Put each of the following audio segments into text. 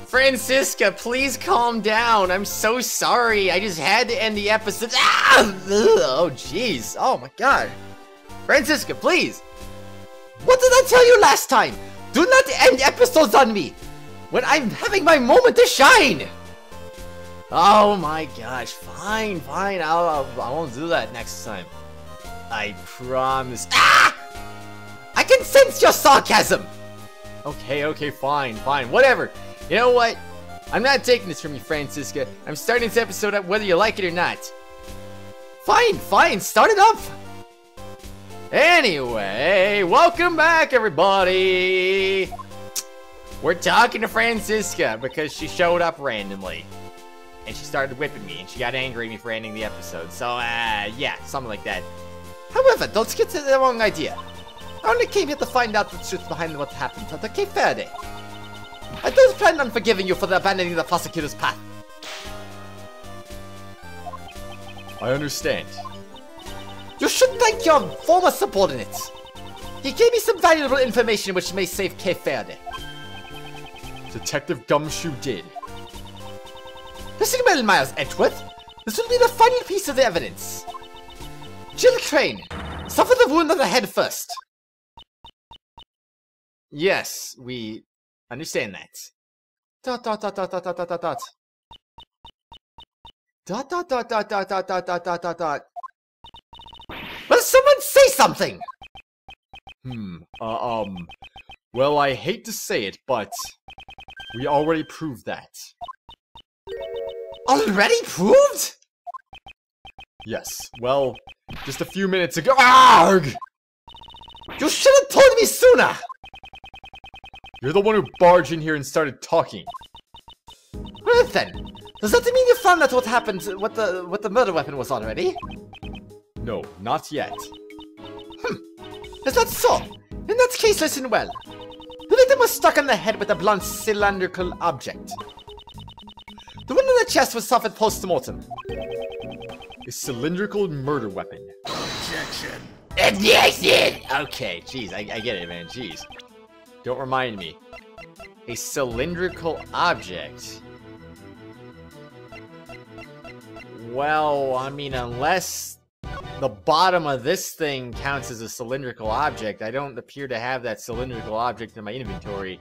Francisca, please calm down. I'm so sorry. I just had to end the episode. Ah! Oh, jeez. Oh, my God. Francisca, please. What did I tell you last time? Do not end episodes on me when I'm having my moment to shine. Oh, my gosh. Fine, fine. I won't do that next time. I promise. Ah! I can sense your sarcasm. Okay, fine, whatever. You know what? I'm not taking this from you, Francisca. I'm starting this episode up whether you like it or not. Fine, start it up. Anyway, welcome back, everybody. We're talking to Francisca because she showed up randomly. And she started whipping me, and she got angry at me for ending the episode. So, yeah, something like that. However, don't get to the wrong idea. I only came here to find out the truth behind what happened to the Kay Faraday. I don't plan on forgiving you for abandoning the prosecutor's path. I understand. You should thank your former subordinate. He gave me some valuable information which may save Kay Faraday. Detective Gumshoe did. Listen well, Miles Edgeworth. This will be the final piece of the evidence. Jill Crane, suffer the wound on the head first. Yes, we understand that. Dot. Will someone say something? Well, I hate to say it, but we already proved that. Already proved? Yes, well, just a few minutes ago. Arrgh! You should have told me sooner! You're the one who barged in here and started talking. Well then, does that mean you found out what happened, what the murder weapon was already? No, not yet. Is that so? In that case, listen well. The victim was struck on the head with a blunt cylindrical object. The wound in the chest was suffered post-mortem. A cylindrical murder weapon. Objection. Objection! Okay, jeez, I get it, man, jeez. Don't remind me. A cylindrical object. Well, I mean, unless the bottom of this thing counts as a cylindrical object, I don't appear to have that cylindrical object in my inventory.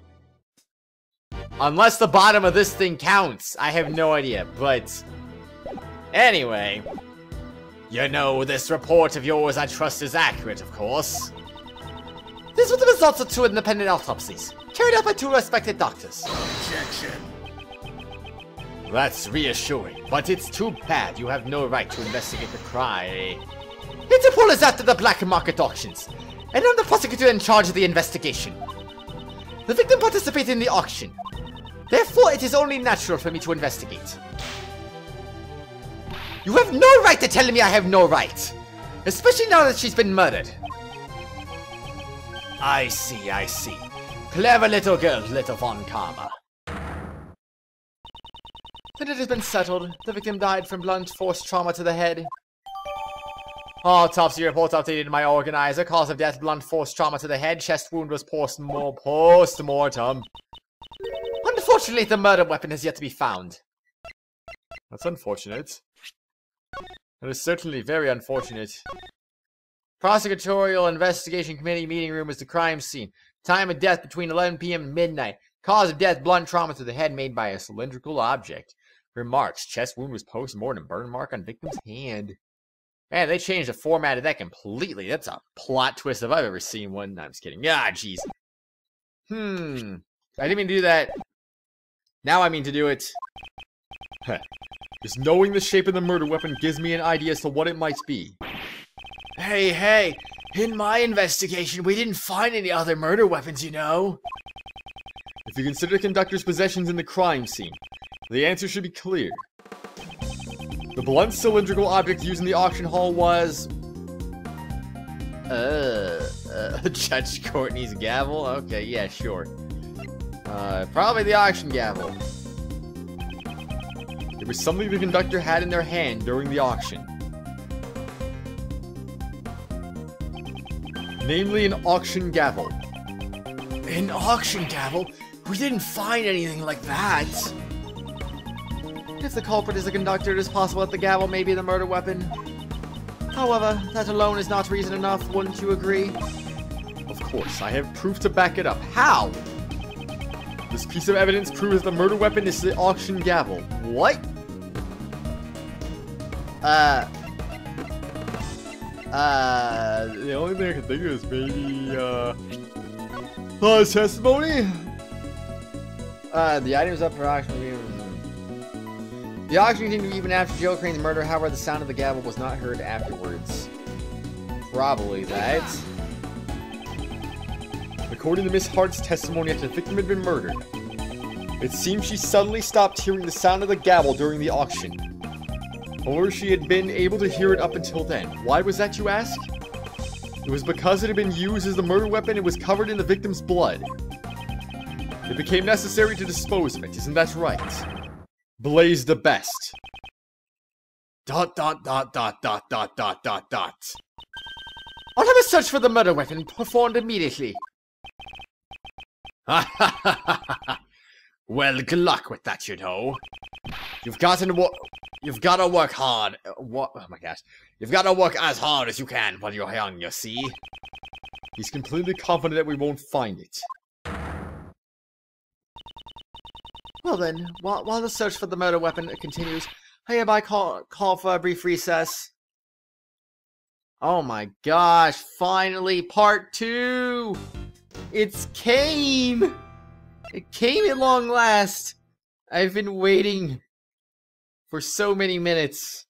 Unless the bottom of this thing counts. I have no idea, but anyway. You know, this report of yours I trust is accurate, of course. These were the results of 2 independent autopsies, carried out by 2 respected doctors. Objection. That's reassuring, but it's too bad you have no right to investigate the crime. Interpol is after the black market auctions, and I'm the prosecutor in charge of the investigation. The victim participated in the auction. Therefore, it is only natural for me to investigate. You have no right to tell me I have no right! Especially now that she's been murdered. I see. Clever little girl, little Von Karma. Then it has been settled. The victim died from blunt force trauma to the head. Autopsy report updated my organizer. Cause of death, blunt force trauma to the head. Chest wound was post-mortem. Unfortunately, the murder weapon has yet to be found. That's unfortunate. That is certainly very unfortunate. Prosecutorial Investigation Committee meeting room is the crime scene. Time of death between 11 p.m. and midnight. Cause of death, blunt trauma to the head made by a cylindrical object. Remarks, chest wound was post-mortem, burn mark on victim's hand. Man, they changed the format of that completely. That's a plot twist if I've ever seen one. No, I'm just kidding. Ah, jeez. I didn't mean to do that. Now I mean to do it. Just knowing the shape of the murder weapon gives me an idea as to what it might be. Hey, in my investigation, we didn't find any other murder weapons, you know. If you consider the conductor's possessions in the crime scene, the answer should be clear. The blunt cylindrical object used in the auction hall was... Judge Courtney's gavel? Okay, yeah, sure. Probably the auction gavel. It was something the conductor had in their hand during the auction. Namely, an auction gavel. An auction gavel? We didn't find anything like that. If the culprit is the conductor, it is possible that the gavel may be the murder weapon. However, that alone is not reason enough, wouldn't you agree? Of course, I have proof to back it up. How? This piece of evidence proves the murder weapon is the auction gavel. What? The only thing I can think of is maybe, testimony? The item is up for auction. The auction continued even after Joe Crane's murder, however, the sound of the gavel was not heard afterwards. Probably that. According to Miss Hart's testimony after the victim had been murdered, it seems she suddenly stopped hearing the sound of the gavel during the auction. Or she had been able to hear it up until then. Why was that, you ask? It was because it had been used as the murder weapon and was covered in the victim's blood. It became necessary to dispose of it, isn't that right? Blaze the best. ... I'll have a search for the murder weapon performed immediately. Well, good luck with that, you know. You've got to work hard. Oh my gosh. You've got to work as hard as you can while you're young, you see. He's completely confident that we won't find it. Well then, while the search for the murder weapon continues, I hereby call for a brief recess. Oh my gosh, finally, part 2! It came! It came at long last! I've been waiting for so many minutes.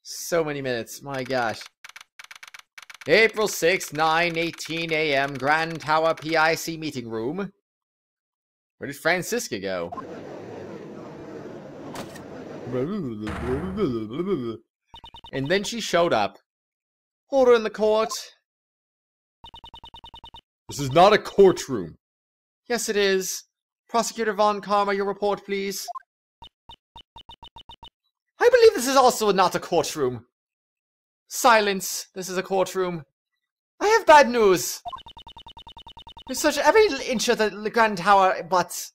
So many minutes, my gosh. April 6th, 9:18 a.m., Grand Tower PIC meeting room. Where did Francisca go? And then she showed up. Order in the court. This is not a courtroom. Yes, it is. Prosecutor Von Karma, your report, please. I believe this is also not a courtroom. Silence. This is a courtroom. I have bad news. We searched every inch of the Grand Tower, but...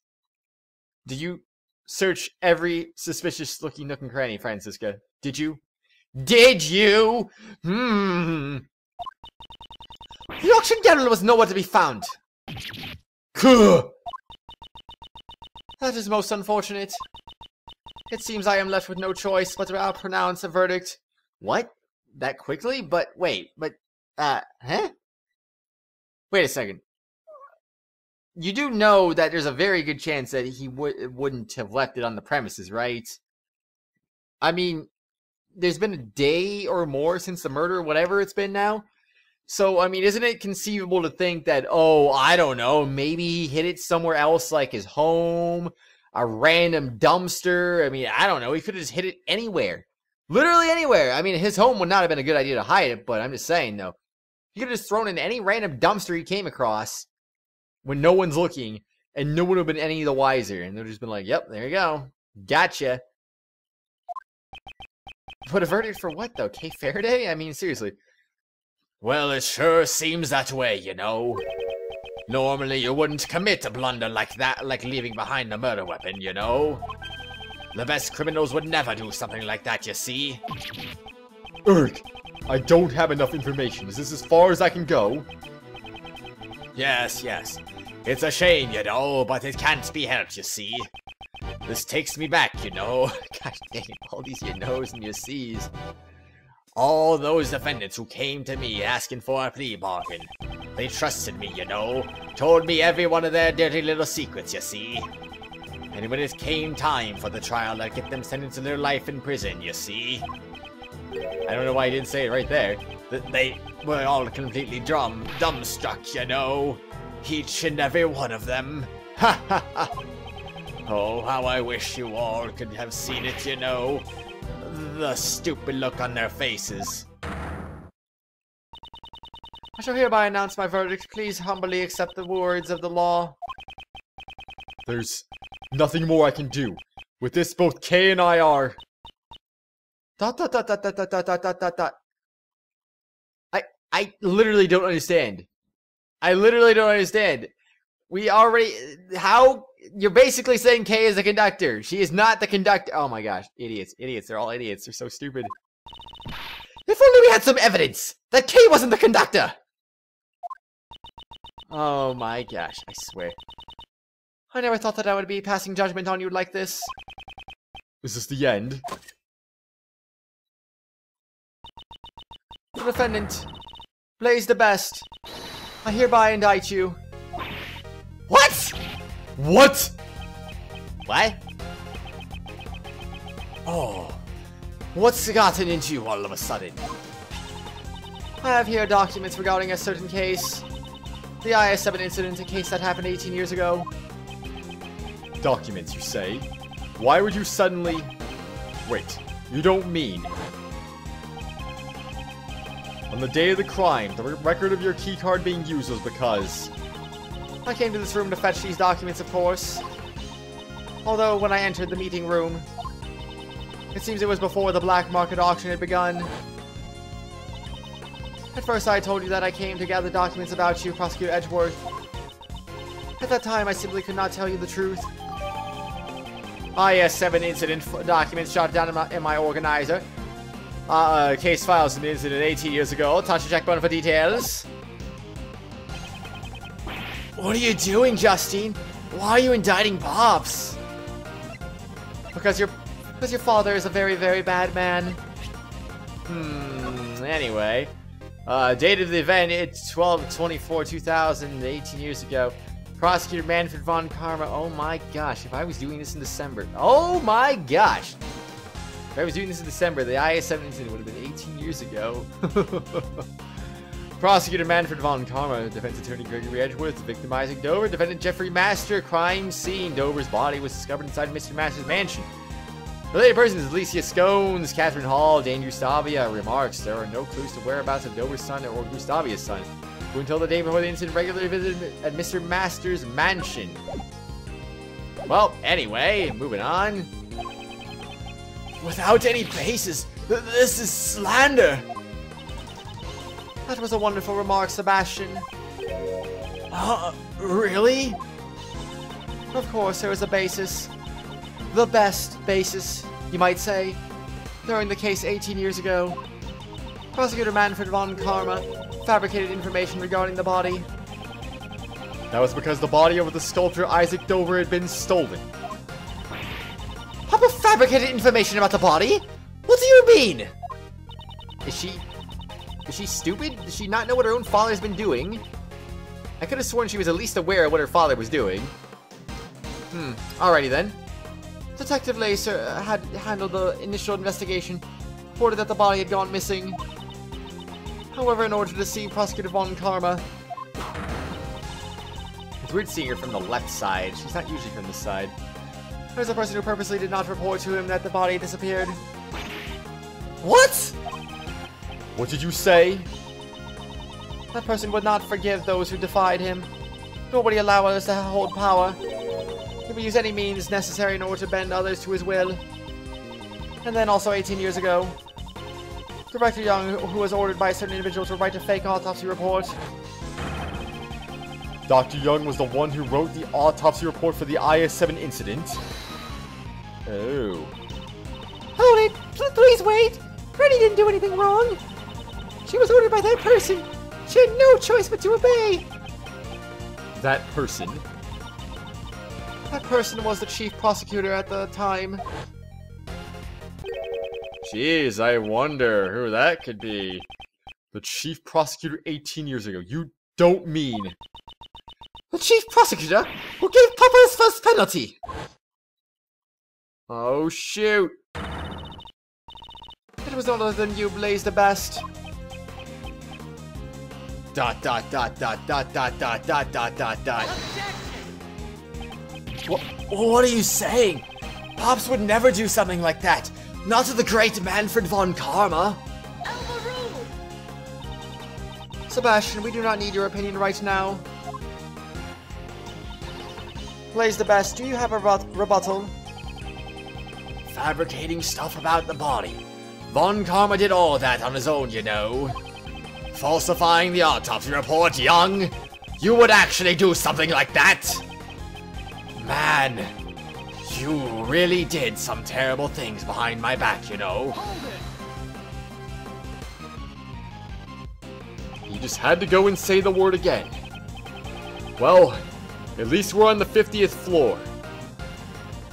Do you search every suspicious-looking nook and cranny, Francisca? Did you? Did you? The auction gavel was nowhere to be found. That is most unfortunate. It seems I am left with no choice but to pronounce a verdict. What? That quickly? But wait, huh? Wait a second. You do know that there's a very good chance that he wouldn't have left it on the premises, right? I mean, there's been a day or more since the murder, whatever it's been now. So, I mean, isn't it conceivable to think that, oh, I don't know, maybe he hid it somewhere else, like his home, a random dumpster? I mean, I don't know, he could have just hid it anywhere. Literally anywhere. I mean, his home would not have been a good idea to hide it, but I'm just saying, though. He could have just thrown it in any random dumpster he came across when no one's looking, and no one would have been any the wiser. And they've just been like, yep, there you go. Gotcha. But a verdict for what, though? Kay Faraday? I mean, seriously. Well, it sure seems that way, you know. Normally, you wouldn't commit a blunder like that, like leaving behind a murder weapon, you know. The best criminals would never do something like that, you see. Urg, I don't have enough information. Is this as far as I can go? Yes. It's a shame, you know, but it can't be helped, you see. This takes me back, you know. Gosh dang it, all these you knows and you sees. All those defendants who came to me asking for a plea bargain. They trusted me, you know. Told me every one of their dirty little secrets, you see. And when it came time for the trial, I'd get them sentenced to their life in prison, you see. I don't know why I didn't say it right there. They were all completely dumbstruck, you know. Each and every one of them. Ha ha ha. Oh, how I wish you all could have seen it, you know. The stupid look on their faces. I shall hereby announce my verdict. Please humbly accept the words of the law. There's nothing more I can do. With this, both Kay and I are... ... I literally don't understand. I literally don't understand. We already... How? You're basically saying Kay is the conductor. She is not the conductor. Oh my gosh. Idiots. Idiots. They're all idiots. They're so stupid. If only we had some evidence that Kay wasn't the conductor. Oh my gosh. I swear. I never thought that I would be passing judgment on you like this. Is this the end? The defendant, Blaze the Best, I hereby indict you. What? What? What? Oh. What's gotten into you all of a sudden? I have here documents regarding a certain case. The IS-7 incident, a case that happened 18 years ago. Documents, you say? Why would you suddenly... Wait, you don't mean... On the day of the crime, the record of your keycard being used was because... I came to this room to fetch these documents, of course. Although, when I entered the meeting room, it seems it was before the black market auction had begun. At first I told you that I came to gather documents about you, Prosecutor Edgeworth. At that time, I simply could not tell you the truth. IS-7 incident documents shot down in my organizer. Case files an incident 18 years ago. Touch the checkbone for details. What are you doing, Justine? Why are you indicting Pops? Because your father is a very, very bad man. Anyway. Date of the event, it's 12/24/2000, 18 years ago. Prosecutor Manfred von Karma. Oh my gosh, if I was doing this in December. Oh my gosh. If I was doing this in December, the IS-7 incident would have been 18 years ago. Prosecutor Manfred von Karma, defense attorney Gregory Edgeworth, victimizing Dover, defendant Jeffrey Master, crime scene. Dover's body was discovered inside Mr. Master's mansion. Related persons, Alicia Scones, Catherine Hall, Dane Gustavia. Remarks, there are no clues to whereabouts of Dover's son or Gustavia's son, who until the day before the incident regularly visited at Mr. Master's mansion. Well, anyway, moving on. Without any basis, this is slander. That was a wonderful remark, Sebastian. Really? Of course, there was a basis. The best basis, you might say. During the case 18 years ago, Prosecutor Manfred von Karma fabricated information regarding the body. That was because the body of the sculptor Isaac Dover had been stolen. Papa fabricated information about the body? What do you mean? Is she stupid? Does she not know what her own father's been doing? I could have sworn she was at least aware of what her father was doing. Alrighty then. Detective Lacer had handled the initial investigation, reported that the body had gone missing. However, in order to deceive Prosecutor von Karma... It's weird seeing her from the left side. She's not usually from this side. There's a person who purposely did not report to him that the body disappeared. What? What did you say? That person would not forgive those who defied him. Nobody allow others to hold power. He would use any means necessary in order to bend others to his will. And then also 18 years ago, Director Young, who was ordered by a certain individual to write a fake autopsy report. Dr. Young was the one who wrote the autopsy report for the IS-7 incident? Oh. Hold it! Please wait! Freddy didn't do anything wrong! She was ordered by that person! She had no choice but to obey! That person? That person was the chief prosecutor at the time. Jeez, I wonder who that could be. The chief prosecutor 18 years ago. You don't mean... The chief prosecutor who gave Papa his first penalty! Oh, shoot. It was none other than you, Blaze the Best. ... What are you saying? Pops would never do something like that. Not to the great Manfred von Karma. Sebastian, we do not need your opinion right now. Blaze the Best, do you have a rebuttal? Fabricating stuff about the body. Von Karma did all that on his own, you know. Falsifying the autopsy report, Young. You would actually do something like that? Man, you really did some terrible things behind my back, you know? You just had to go and say the word again. Well, at least we're on the 50th floor.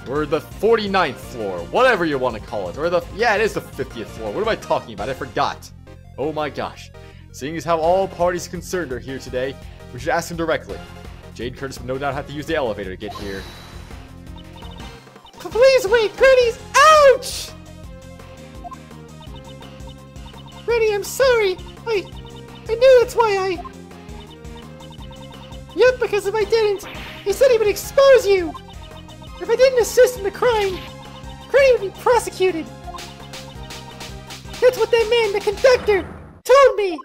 Or the 49th floor, whatever you want to call it. Or yeah, it is the 50th floor. What am I talking about? I forgot. Oh my gosh. Seeing as how all parties concerned are here today, we should ask them directly. Jade Curtis would no doubt have to use the elevator to get here. Please wait, Granny's ouch! Granny, I'm sorry. I knew that's why I... Yep, because if I didn't, he said he would expose you. If I didn't assist in the crime, Granny would be prosecuted. That's what that man, the conductor, told me. ...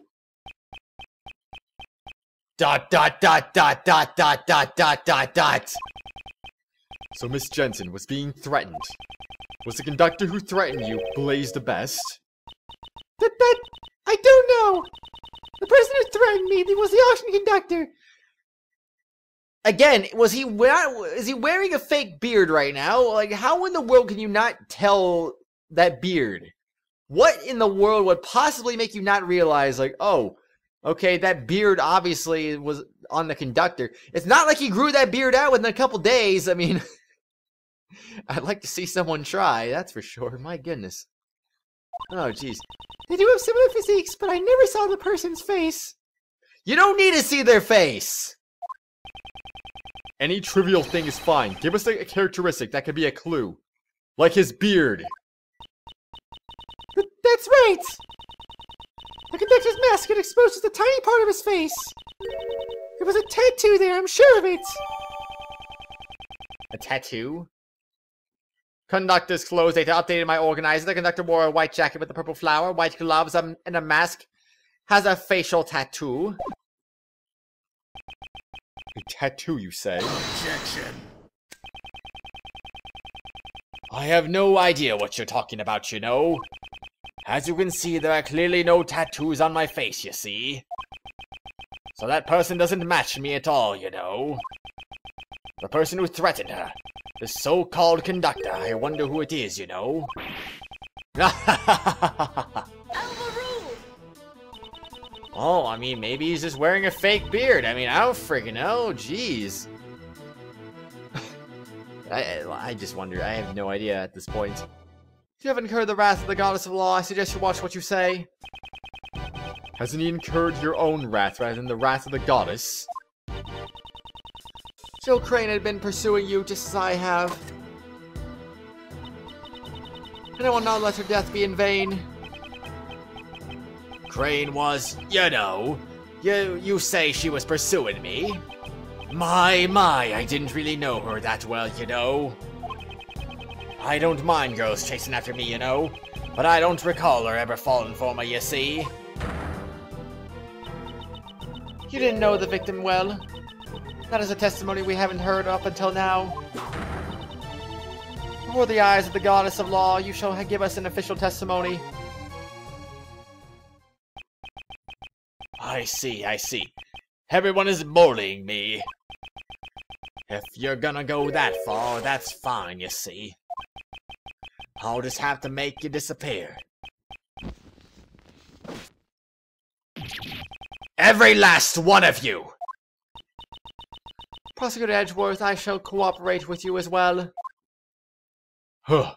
So Miss Jensen was being threatened. Was the conductor who threatened you Blaze the Best? That I don't know. The person who threatened me was the auction conductor. Again, is he wearing a fake beard right now? Like, how in the world can you not tell that beard? What in the world would possibly make you not realize, like, oh, okay, that beard obviously was on the conductor. It's not like he grew that beard out within a couple days. I mean, I'd like to see someone try, that's for sure. My goodness. Oh, jeez. They do have similar physiques, but I never saw the person's face. You don't need to see their face! Any trivial thing is fine. Give us a characteristic that could be a clue. Like his beard. That's right! The conductor's mask had exposed just a tiny part of his face. There was a tattoo there, I'm sure of it. A tattoo? Conductor's clothes data updated my organizer. The conductor wore a white jacket with a purple flower, white gloves, and a mask. Has a facial tattoo. A tattoo, you say? Objection. I have no idea what you're talking about, you know. As you can see, there are clearly no tattoos on my face, you see. So that person doesn't match me at all, you know. The person who threatened her. The so-called conductor. I wonder who it is, you know. Oh, I mean, maybe he's just wearing a fake beard. I mean, I don't freaking know. Jeez. I just wonder. I have no idea at this point. If you haven't incurred the wrath of the goddess of law, I suggest you watch what you say. Hasn't he incurred your own wrath rather than the wrath of the goddess? Jill Crane had been pursuing you just as I have. And I will not let her death be in vain. Crane was, you know, you say she was pursuing me? My, I didn't really know her that well, you know. I don't mind girls chasing after me, you know, but I don't recall her ever falling for me, you see. You didn't know the victim well. That is a testimony we haven't heard up until now. Before the eyes of the goddess of law, you shall give us an official testimony. I see. Everyone is bullying me. If you're gonna go that far, that's fine, you see. I'll just have to make you disappear. Every last one of you! Prosecutor Edgeworth, I shall cooperate with you as well. Huh.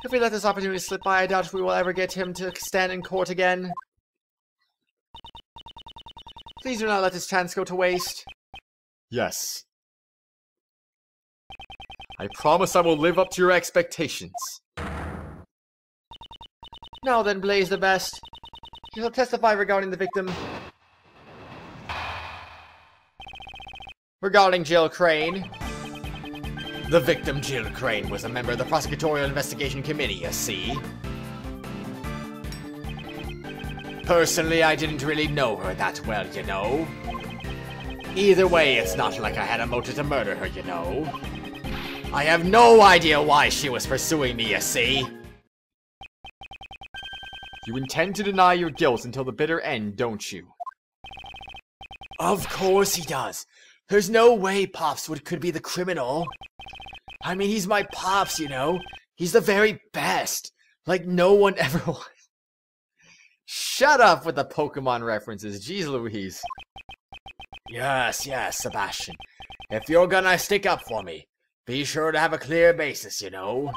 If we let this opportunity slip by, I doubt we will ever get him to stand in court again. Please do not let this chance go to waste. Yes. I promise I will live up to your expectations. Now then, Blaze the Best. You shall testify regarding the victim. Regarding Jill Crane. The victim, Jill Crane, was a member of the Prosecutorial Investigation Committee, you see. Personally, I didn't really know her that well, you know. Either way, it's not like I had a motive to murder her, you know. I have no idea why she was pursuing me, you see. You intend to deny your guilt until the bitter end, don't you? Of course he does. There's no way Pops could be the criminal. I mean, he's my Pops, you know. He's the very best. Like no one ever was. Shut up with the Pokemon references. Jeez Louise. Yes, Sebastian. If you're gonna stick up for me, be sure to have a clear basis, you know.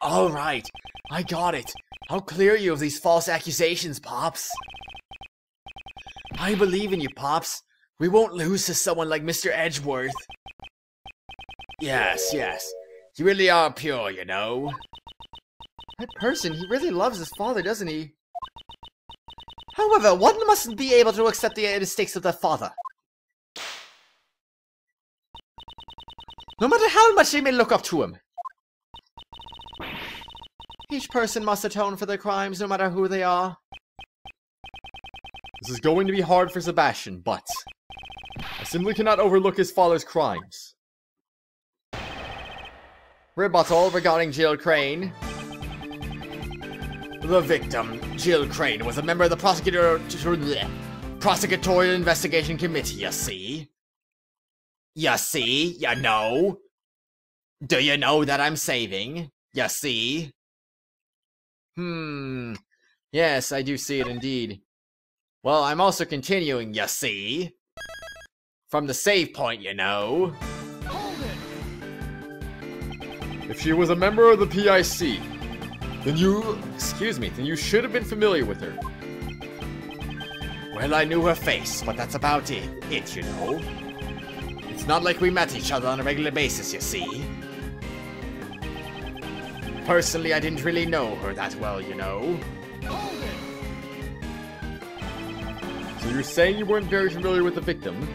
Alright. I got it. I'll clear you of these false accusations, Pops. I believe in you, Pops. We won't lose to someone like Mr. Edgeworth. Yes. You really are pure, you know. That person, he really loves his father, doesn't he? However, one mustn't be able to accept the mistakes of their father. No matter how much they may look up to him. Each person must atone for their crimes, no matter who they are. This is going to be hard for Sebastian, but I simply cannot overlook his father's crimes. Rebuttal regarding Jill Crane. The victim, Jill Crane, was a member of the prosecutorial investigation committee, you see? You see? You know? Do you know that I'm saving? You see? Yes, I do see it indeed. Well, I'm also continuing, you see? From the save point, you know? If she was a member of the PIC, then you should have been familiar with her. Well, I knew her face, but that's about it, you know? It's not like we met each other on a regular basis, you see? Personally, I didn't really know her that well, you know? So you're saying you weren't very familiar with the victim?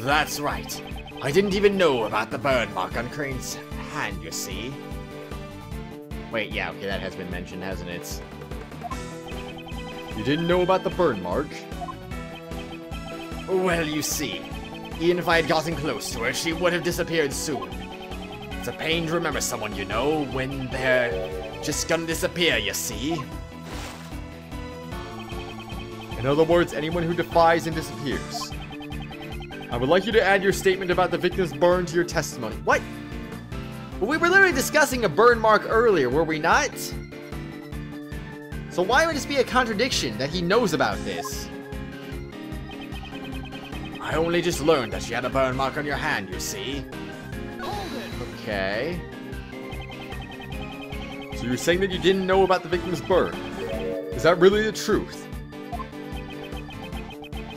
That's right. I didn't even know about the burn mark on Crane's hand, you see? Wait, yeah, okay, that has been mentioned, hasn't it? You didn't know about the burn mark? Well, you see, even if I had gotten close to her, she would have disappeared soon. It's a pain to remember someone, you know, when they're just gonna disappear, you see? In other words, anyone who defies and disappears. I would like you to add your statement about the victim's burn to your testimony. What? We were literally discussing a burn mark earlier, were we not? So why would this be a contradiction that he knows about this? I only just learned that she had a burn mark on your hand, you see? Okay. So you're saying that you didn't know about the victim's burn? Is that really the truth?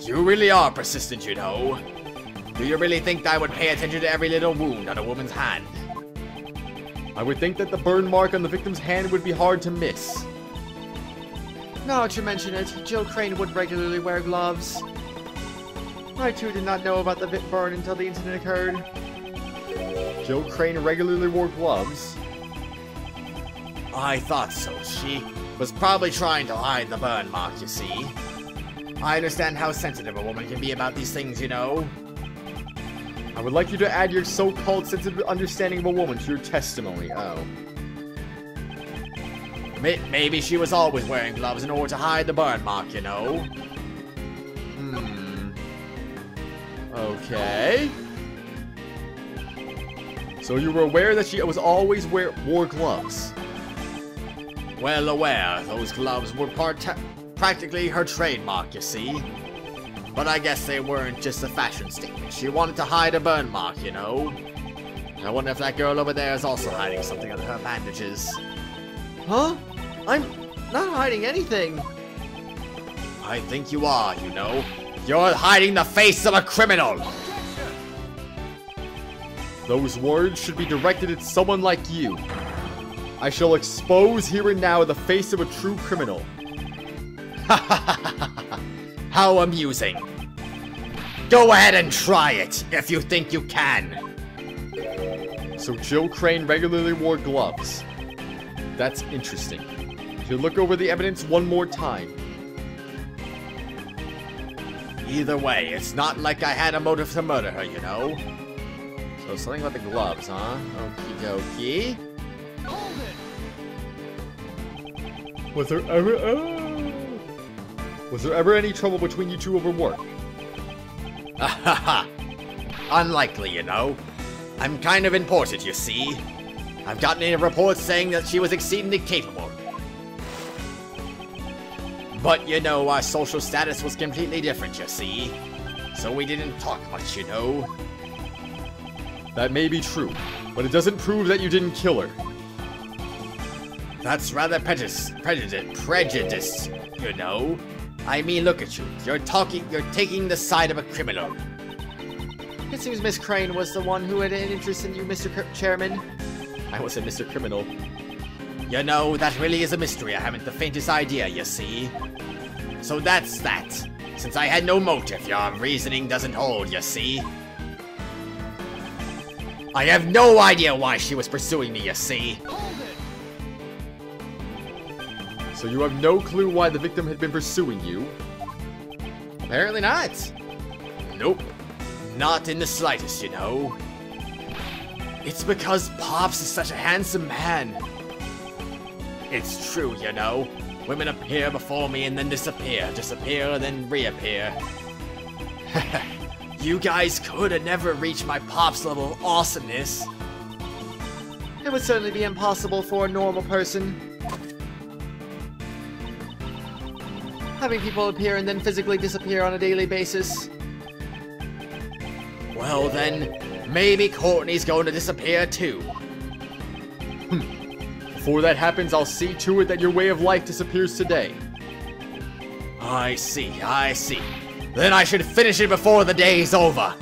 You really are persistent, you know. Do you really think that I would pay attention to every little wound on a woman's hand? I would think that the burn mark on the victim's hand would be hard to miss. Now that you mention it, Jill Crane would regularly wear gloves. I too did not know about the burn until the incident occurred. Jill Crane regularly wore gloves? I thought so. She was probably trying to hide the burn mark, you see. I understand how sensitive a woman can be about these things, you know. I would like you to add your so-called sensitive understanding of a woman to your testimony. Oh. Maybe she was always wearing gloves in order to hide the burn mark, you know. Okay. So you were aware that she was always wore gloves? Well aware. Those gloves were practically her trademark, you see. But I guess they weren't just a fashion statement. She wanted to hide a burn mark, you know. I wonder if that girl over there is also hiding something under her bandages. Huh? I'm not hiding anything. I think you are, you know. You're hiding the face of a criminal! Those words should be directed at someone like you. I shall expose here and now the face of a true criminal. How amusing. Go ahead and try it, if you think you can. So Jill Crane regularly wore gloves. That's interesting. To look over the evidence one more time. Either way, it's not like I had a motive to murder her, you know. So something about the gloves, huh? Okie dokie. Was there ever... Was there ever any trouble between you two over work? Unlikely, you know. I'm kind of important, you see. I've gotten a report saying that she was exceedingly capable. But, you know, our social status was completely different, you see. So we didn't talk much, you know. That may be true, but it doesn't prove that you didn't kill her. That's rather prejudiced, you know. I mean, look at you. You're taking the side of a criminal. It seems Miss Crane was the one who had an interest in you, Mr. Chairman. I almost said Mr. Criminal. You know, that really is a mystery. I haven't the faintest idea, you see. So that's that. Since I had no motive, your reasoning doesn't hold, you see. I have no idea why she was pursuing me, you see. So you have no clue why the victim had been pursuing you? Apparently not. Nope. Not in the slightest, you know. It's because Pops is such a handsome man. It's true, you know. Women appear before me and then disappear, and then reappear. You guys could have never reached my Pops level of awesomeness. It would certainly be impossible for a normal person. Having people appear and then physically disappear on a daily basis. Well then, maybe Courtney's going to disappear too. Before that happens, I'll see to it that your way of life disappears today. I see. Then I should finish it before the day's over.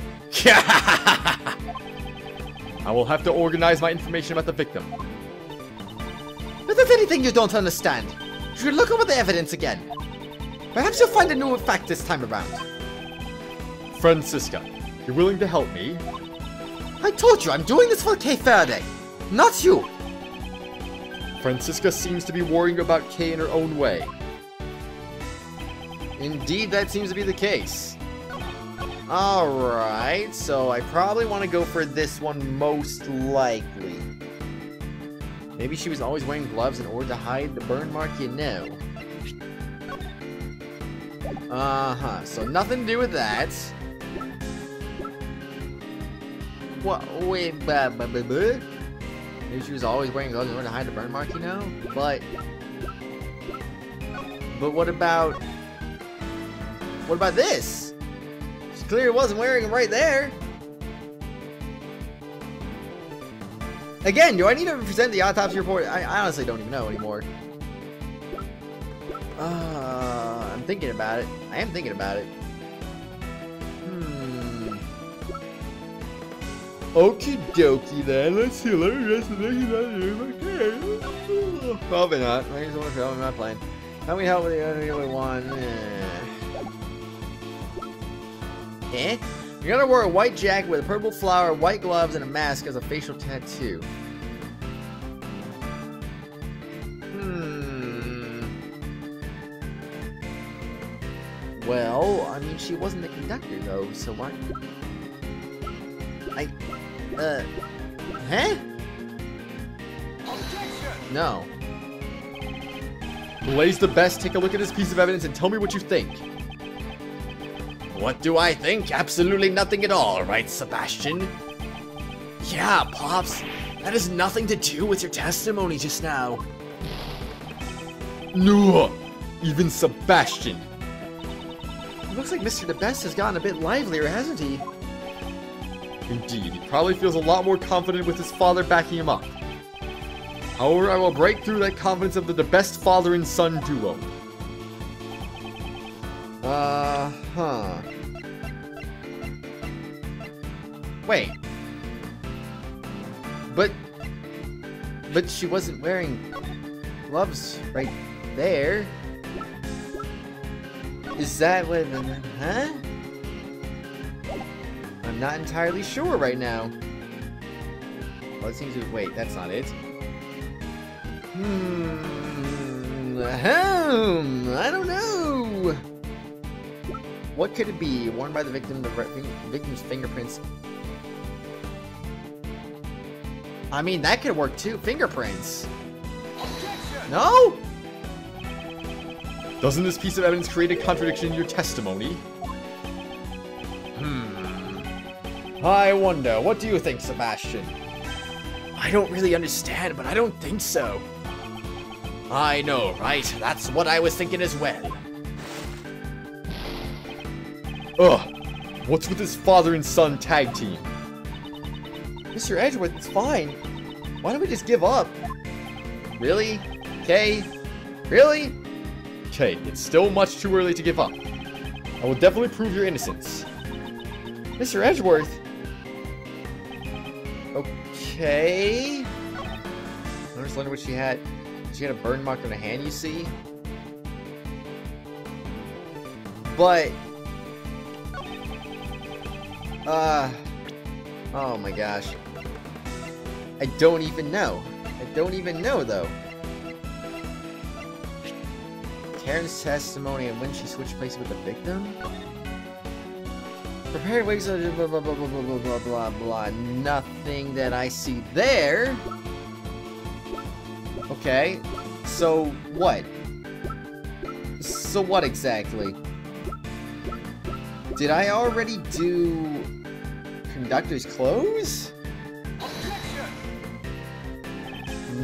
I will have to organize my information about the victim. If there's anything you don't understand, you should look over the evidence again. Perhaps you'll find a new fact this time around. Francisca, you're willing to help me? I told you, I'm doing this for Kay Faraday, not you. Francisca seems to be worrying about Kay in her own way. Indeed, that seems to be the case. Alright, so I probably want to go for this one most likely. Maybe she was always wearing gloves in order to hide the burn mark, you know. So nothing to do with that. What? Wait, maybe she was always wearing gloves in order to hide the burn mark, you know? But what about this? She clearly wasn't wearing them right there. Again, do I need to present the autopsy report? I honestly don't even know anymore. I'm thinking about it. I am thinking about it. Okie dokie then, let's see, let me rest the next okay. Probably not. I just want to film, I'm not playing. How we help with the other one? You're gonna wear a white jacket with a purple flower, white gloves, and a mask as a facial tattoo. Well, I mean, she wasn't the conductor, though, so why? Huh? No. Blaze the Best, take a look at this piece of evidence and tell me what you think. What do I think? Absolutely nothing at all, right, Sebastian? Yeah, Pops, that has nothing to do with your testimony just now. No, even Sebastian. It looks like Mr. DeBest has gotten a bit livelier, hasn't he? Indeed, he probably feels a lot more confident with his father backing him up. However, I will break through that confidence of the DeBest father and son duo. Wait. But she wasn't wearing gloves right there. Is that what... Huh? I'm not entirely sure right now. Well, it seems to... Wait, that's not it. I don't know. What could it be? Worn by the victim, the victim's fingerprints. I mean, that could work too. Fingerprints. Objection! No? Doesn't this piece of evidence create a contradiction in your testimony? I wonder, what do you think, Sebastian? I don't really understand, but I don't think so. I know, right? That's what I was thinking as well. Ugh, what's with this father and son tag team? Mr. Edgeworth, it's fine. Why don't we just give up? Really? Kay? Really? Kay, it's still much too early to give up. I will definitely prove your innocence. Mr. Edgeworth. Okay. I just wonder what she had. She had a burn mark on her hand, you see? But... oh my gosh. I don't even know. I don't even know, though. Karen's testimony and when she switched places with the victim? Prepared wigs, blah, blah, blah, blah, blah, blah, blah, blah, blah. Nothing that I see there. Okay. So, what? So what exactly? Did I already do conductor's clothes?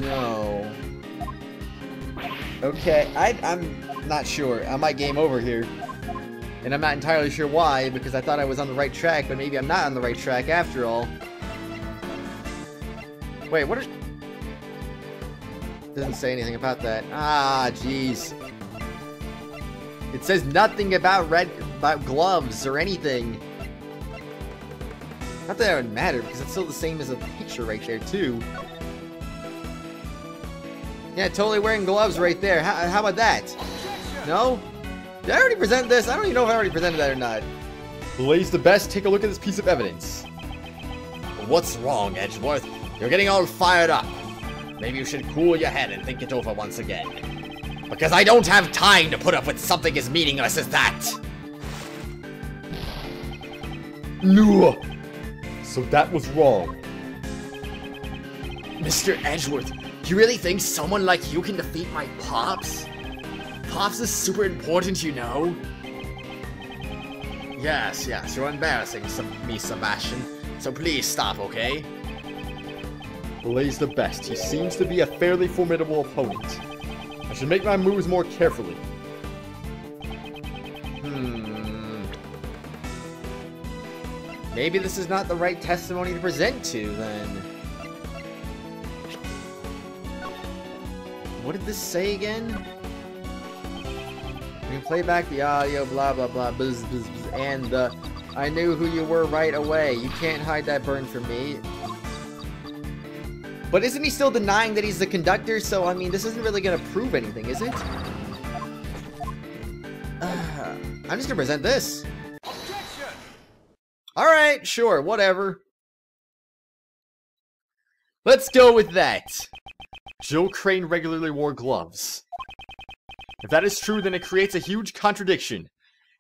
No. Okay, I'm not sure. I might game over here. And I'm not entirely sure why, because I thought I was on the right track, but maybe I'm not on the right track after all. Wait, what is... Doesn't say anything about that. Ah, jeez. It says nothing about gloves or anything. Not that it would matter, because it's still the same as a picture right there, too. Yeah, totally wearing gloves right there. How about that? No? Did I already present this? I don't even know if I already presented that or not. Blaze the best, take a look at this piece of evidence. What's wrong, Edgeworth? You're getting all fired up. Maybe you should cool your head and think it over once again. Because I don't have time to put up with something as meaningless as that. No. So that was wrong. Mr. Edgeworth, you really think someone like you can defeat my Pops? Pops is super important, you know. Yes, you're embarrassing me, Sebastian. So please stop, okay? Blaze the best. He seems to be a fairly formidable opponent. I should make my moves more carefully. Maybe this is not the right testimony to present to, then. What did this say again? You can play back the audio, blah, blah, blah, bzz, bzz, bzz, and I knew who you were right away. You can't hide that burn from me. But isn't he still denying that he's the conductor? So, I mean, this isn't really going to prove anything, is it? I'm just going to present this. Alright, sure, whatever. Let's go with that. Jill Crane regularly wore gloves. If that is true, then it creates a huge contradiction.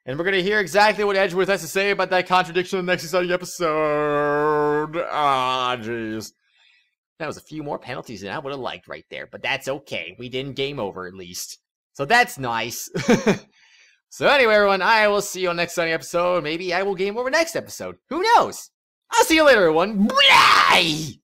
And we're going to hear exactly what Edgeworth has to say about that contradiction in the next exciting episode. Ah, jeez. That was a few more penalties than I would have liked right there, but that's okay. We didn't game over, at least. So that's nice. So anyway, everyone, I will see you on next Sunday episode. Maybe I will game over next episode. Who knows? I'll see you later, everyone. Bye!